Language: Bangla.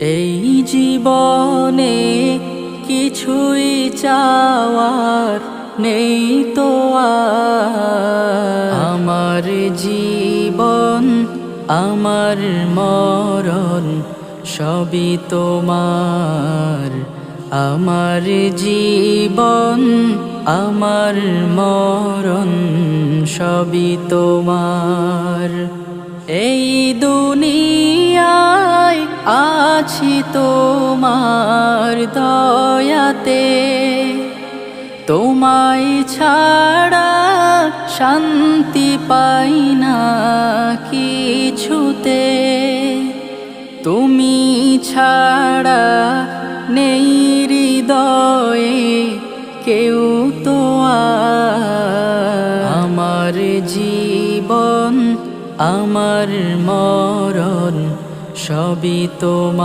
এই জীবনে কিছুই চাওয়ার নেই তো আর। আমার জীবন আমার মরণ সবই তোমার। আমার জীবন আমার মরণ সবই তোমার। এই দুনিয়ায় আছি তোমার দয়াতে, তোমায় ছাড়া শান্তি পাই না কিছুতে। তুমি ছাড়া নেই হৃদয়ে কেউ তো আর। আমার জীবন আমার মরণ সবই তোমার।